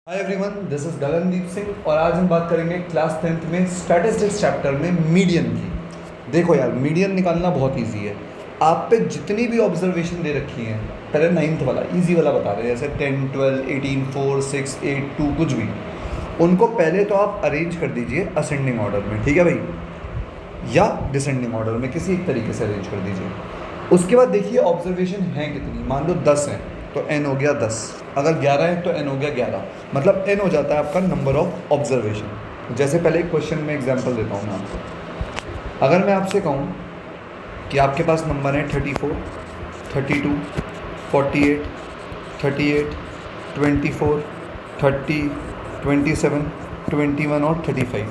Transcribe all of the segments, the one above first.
Hi everyone, this is Gagandeep Singh और आज हम बात करेंगे क्लास 10th में स्टैटिस्टिक्स चैप्टर में मीडियन की। देखो यार, मीडियन निकालना बहुत इजी है। आप पे जितनी भी ऑब्जर्वेशन दे रखी हैं, पहले 9th वाला इजी वाला बता रहे हैं, जैसे 10, 12, 18, 4, 6, 8, 2 कुछ भी, उनको पहले तो आप अरेंज कर दीजिए असेंडिंग ऑर्डर में, ठीक है भाई, या डिसेंडिंग ऑर्डर में, किसी एक तरीके से अरेंज कर दीजिए। उसके बाद देखिए ऑब्जर्वेशन हैं कितनी। मान लो 10 हैं तो n हो गया 10, अगर 11 है तो n हो गया 11, मतलब n हो जाता है आपका नंबर ऑफ ऑब्जर्वेशन। जैसे पहले एक क्वेश्चन में एग्जांपल देता हूँ मैं आपको। अगर मैं आपसे कहूँ कि आपके पास नंबर है 34, 32, 48, 38, 24, 30, 27, 21 और 35,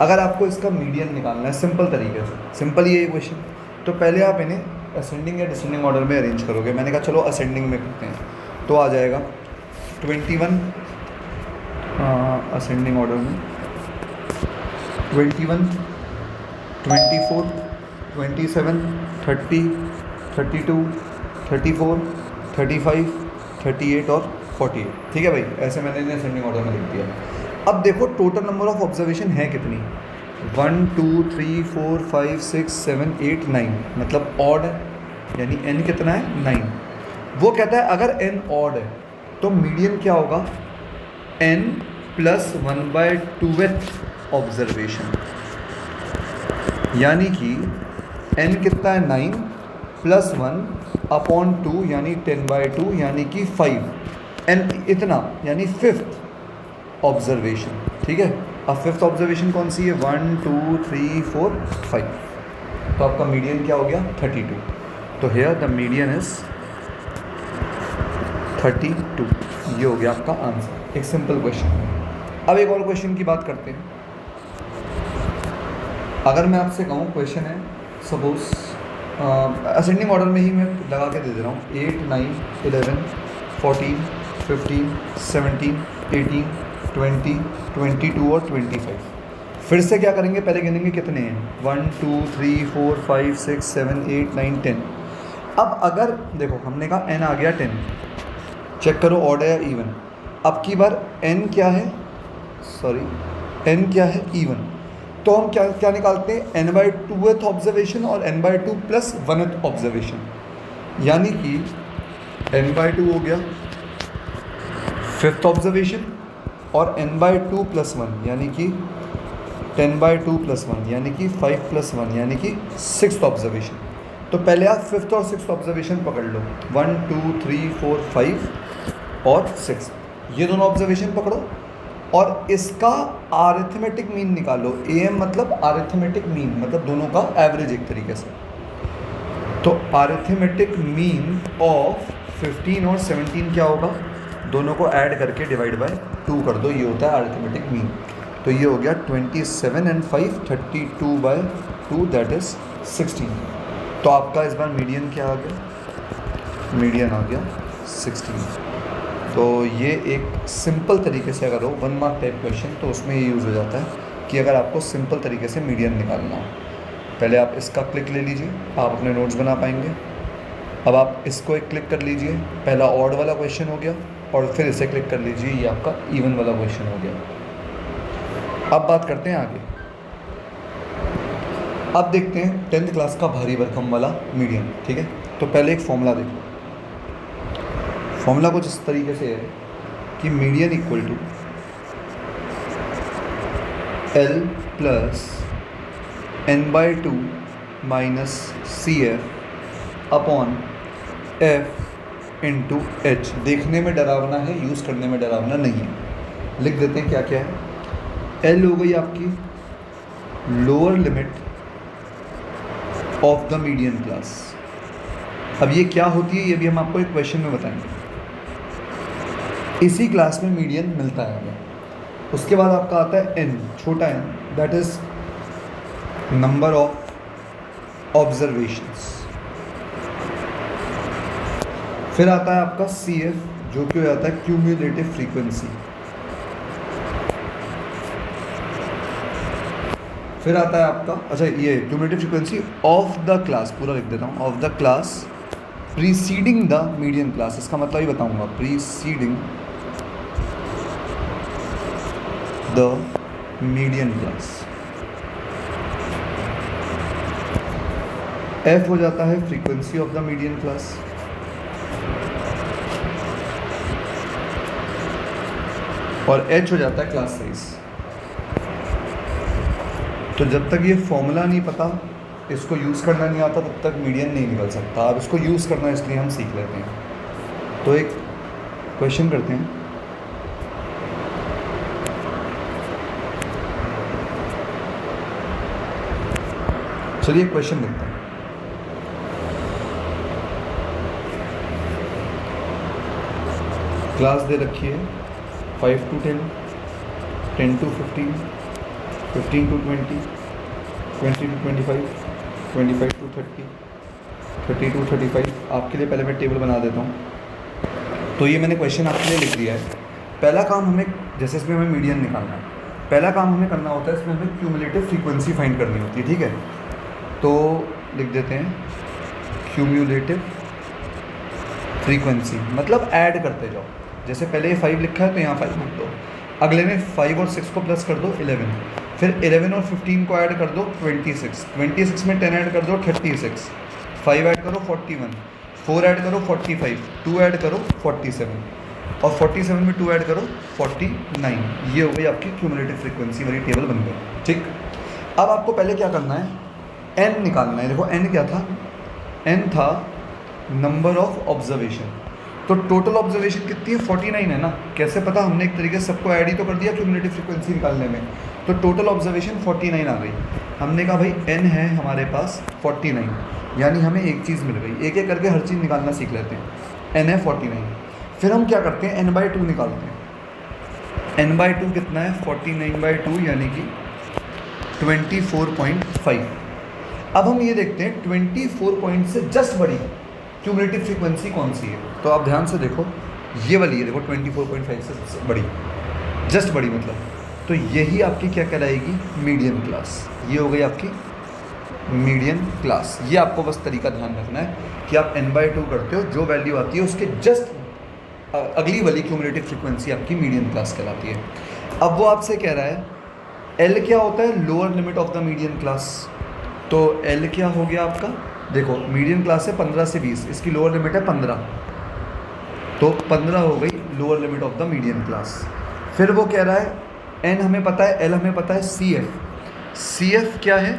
अगर आपको इसका मीडियन निकालना है सिंपल तरीके से, सिंपल ये क्वेश्चन, तो पहले आप इन्हें असेंडिंग या डिसेंडिंग ऑर्डर में अरेंज करोगे। मैंने कहा चलो असेंडिंग में करते हैं, तो आ जाएगा 21 असेंडिंग ऑर्डर में 21, 24, 27, 30, 32, 34, 35, 38 और 48, ठीक है भाई। ऐसे मैंने इन्हें असेंडिंग ऑर्डर में लिख दिया। अब देखो टोटल नंबर ऑफ ऑब्जर्वेशन है कितनी, 1, 2, 3, 4, 5, 6, 7, 8, 9, मतलब ऑड है, यानी n कितना है 9। वो कहता है अगर n ऑड है तो मीडियन क्या होगा, n प्लस 1/2th ऑब्जर्वेशन, यानी कि n कितना है 9 प्लस 1/2 यानी 10/2 यानी कि 5, n इतना यानी 5th ऑब्जर्वेशन, ठीक है। अब 5th ऑब्जर्वेशन कौन सी है, 1, 2, 3, 4, 5, तो आपका मीडियन क्या हो गया 32। तो हेयर द मीडियन इज 32, ये हो गया आपका आंसर, एक सिंपल क्वेश्चन। अब एक और क्वेश्चन की बात करते हैं। अगर मैं आपसे कहूँ, क्वेश्चन है सपोज असेंडिंग ऑर्डर में ही मैं लगा के दे दे रहा हूँ, 8, 9, 11, 14, 15, 17, 18, 20, 22 और 25। फिर से क्या करेंगे, पहले गिनेंगे कितने हैं, 1, 2, 3, 4, 5, 6, 7, 8, 9, 10। अब अगर देखो हमने कहा n आ गया 10, चेक करो ऑड है या इवन। अब की बार n क्या है, n क्या है इवन, तो हम क्या क्या निकालते हैं, n/2th ऑब्जर्वेशन और n/2 प्लस 1th ऑब्जर्वेशन, यानी कि n/2 हो गया 5th ऑब्जर्वेशन और n/2 प्लस 1 यानी कि 10/2 प्लस 1 यानी कि 5 प्लस 1 यानी कि 6th ऑब्जर्वेशन। तो पहले आप 5th और 6th ऑब्जर्वेशन पकड़ लो, 1, 2, 3, 4, 5 और 6, ये दोनों ऑब्जर्वेशन पकड़ो और इसका आरिथमेटिक मीन निकालो। AM मतलब आरिथमेटिक मीन, मतलब दोनों का एवरेज एक तरीके से। तो आरिथमेटिक मीन ऑफ 15 और 17 क्या होगा, दोनों को ऐड करके डिवाइड बाय 2 कर दो, ये होता है आरिथमेटिक मीन। तो ये हो गया 27 and 5, 32/2 दैट इज 16। तो आपका इस बार मीडियन क्या आ गया, मीडियन आ गया 16। तो ये एक सिंपल तरीके से अगर हो 1 मार्क टाइप क्वेश्चन, तो उसमें ये यूज़ हो जाता है कि अगर आपको सिंपल तरीके से मीडियन निकालना हो, पहले आप इसका क्लिक ले लीजिए, आप अपने नोट्स बना पाएंगे। अब आप इसको एक क्लिक कर लीजिए, पहला ऑड वाला क्वेश्चन हो गया, और फिर इसे क्लिक कर लीजिए, ये आपका इवन वाला क्वेश्चन हो गया। अब बात करते हैं आगे। अब देखते हैं 10th क्लास का भारी भरकम वाला मीडियन, ठीक है। तो पहले एक फॉर्मूला देखो, फॉर्मूला कुछ इस तरीके से है कि median equal to L plus n/2 minus CF upon F into H। देखने में डरावना है, यूज़ करने में डरावना नहीं है। लिख देते हैं क्या क्या है। L हो गई आपकी lower limit of the median class. अब ये क्या होती है, ये भी हम आपको एक क्वेश्चन में बताएंगे। इसी क्लास में मीडियन मिलता है हमें। उसके बाद आपका आता है n, छोटा n, that is number of observations. फिर आता है आपका CF, जो कि हो जाता है क्यूम्युलेटिव फ्रीक्वेंसी। फिर आता है आपका, अच्छा ये cumulative frequency of the class, पूरा लिख देता हूँ, of the class preceding the median class. इसका मतलब ही बताऊँगा, preceding the median class. F हो जाता है frequency of the median class, और एच हो जाता है क्लास साइज। तो जब तक ये फॉर्मूला नहीं पता, इसको यूज़ करना नहीं आता, तब तक मीडियन नहीं निकल सकता। अब इसको यूज़ करना इसलिए हम सीख लेते हैं। तो एक क्वेश्चन करते हैं। चलिए क्वेश्चन देखते हैं। क्लास दे रखी है 5 to 10, 10 to 15, 15 to 20, 20 to 25, 25 to 30, 30 to 35। आपके लिए पहले मैं टेबल बना देता हूँ। तो ये मैंने क्वेश्चन आपके लिए लिख दिया है। पहला काम हमें, जैसे इसमें हमें मीडियन निकालना है, पहला काम हमें करना होता है, इसमें हमें क्यूमुलेटिव फ्रीक्वेंसी फाइंड करनी होती है। ठीक है, तो लिख देते हैं क्यूमुलेटिव फ्रीक्वेंसी, मतलब ऐड करते जाओ। जैसे पहले ये 5 लिखा है तो यहाँ 5 लिख दो, अगले में 5 और 6 को प्लस कर दो 11, फिर 11 और 15 को ऐड कर दो 26, 26 में 10 ऐड कर दो 36, 5 ऐड करो 41, 4 ऐड करो 45, 2 ऐड करो 47, और 47 में 2 ऐड करो 49। ये हो गई आपकी क्यूमुलेटिव फ्रीक्वेंसी वाली टेबल बन गई। ठीक, अब आपको पहले क्या करना है, n निकालना है। देखो n क्या था, n था नंबर ऑफ ऑब्जर्वेशन। तो टोटल ऑब्जर्वेशन कितनी है, 49 है ना। कैसे पता, हमने एक तरीके से सबको ऐड ही तो कर दिया क्यूमुलेटिव फ्रीक्वेंसी निकालने में। तो टोटल ऑब्जर्वेशन 49 आ गई। हमने कहा भाई n है हमारे पास 49, यानी हमें एक चीज़ मिल गई। एक एक करके हर चीज़ निकालना सीख लेते हैं। n है 49, फिर हम क्या करते हैं, n/2 निकालते हैं। n/2 कितना है, 49/2 यानी कि 24.5। अब हम ये देखते हैं 24 पॉइंट से जस्ट बड़ी क्यूमुलेटिव फ्रीक्वेंसी कौन सी है। तो आप ध्यान से देखो, ये वाली है, देखो 24.5 से बड़ी, जस्ट बड़ी मतलब। तो यही आपकी क्या कहलाएगी, मीडियन क्लास। ये हो गई आपकी मीडियन क्लास। ये आपको बस तरीका ध्यान रखना है कि आप n/2 करते हो, जो वैल्यू आती है उसके जस्ट अगली वाली क्यूमुलेटिव फ्रीक्वेंसी आपकी मीडियन क्लास कहलाती है। अब वो आपसे कह रहा है L क्या होता है, lower limit of the median class. तो L क्या हो गया आपका, देखो मीडियन क्लास है 15 से 20, इसकी लोअर लिमिट है 15, तो 15 हो गई lower limit of the median class. फिर वो कह रहा है n हमें पता है, L हमें पता है, CF क्या है,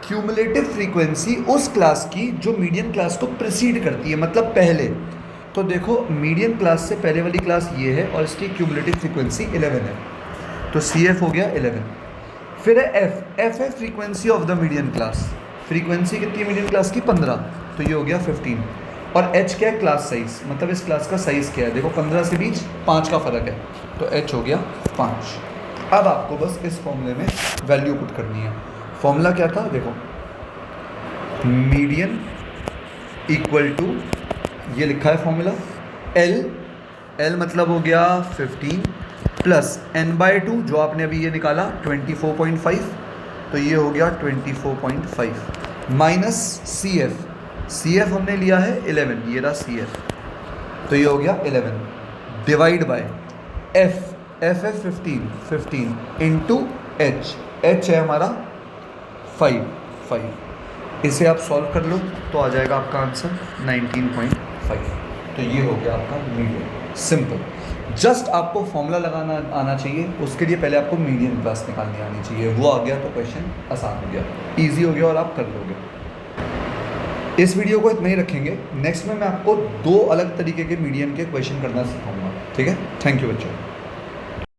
क्यूमुलेटिव फ्रीक्वेंसी उस क्लास की जो मीडियन क्लास को प्रीसीड करती है, मतलब पहले। तो देखो मीडियन क्लास से पहले वाली क्लास ये है और इसकी क्यूमुलेटिव फ्रीक्वेंसी 11 है, तो CF हो गया 11। फिर है F है frequency of the median class. Frequency कितनी है मीडियन क्लास की, 15, तो ये हो गया 15। और H क्या है, क्लास साइज, मतलब इस क्लास का साइज़ क्या है। देखो 15 से बीच 5 का फ़र्क है, तो H हो गया 5। अब आपको बस इस फॉर्मूले में वैल्यू पुट करनी है। फॉर्मूला क्या था, देखो मीडियन इक्वल टू, ये लिखा है फॉर्मूला, L मतलब हो गया 15 प्लस n/2 जो आपने अभी ये निकाला 24.5, तो ये हो गया 24.5 माइनस CF हमने लिया है 11, ये रहा CF, तो ये हो गया 11 डिवाइड बाय F है 15 इंटू H है हमारा 5। इसे आप सॉल्व कर लो तो आ जाएगा आपका आंसर 19.5। तो ये हो गया आपका मीडियन। सिंपल, जस्ट आपको फॉर्मूला लगाना आना चाहिए, उसके लिए पहले आपको मीडियन क्लास निकालनी आनी चाहिए। वो आ गया तो क्वेश्चन आसान हो गया, इजी हो गया और आप कर लोगे। इस वीडियो को इतना ही रखेंगे। नेक्स्ट में मैं आपको 2 अलग तरीके के मीडियन के क्वेश्चन करना सिखाऊंगा। ठीक है, थैंक यू बच्चों।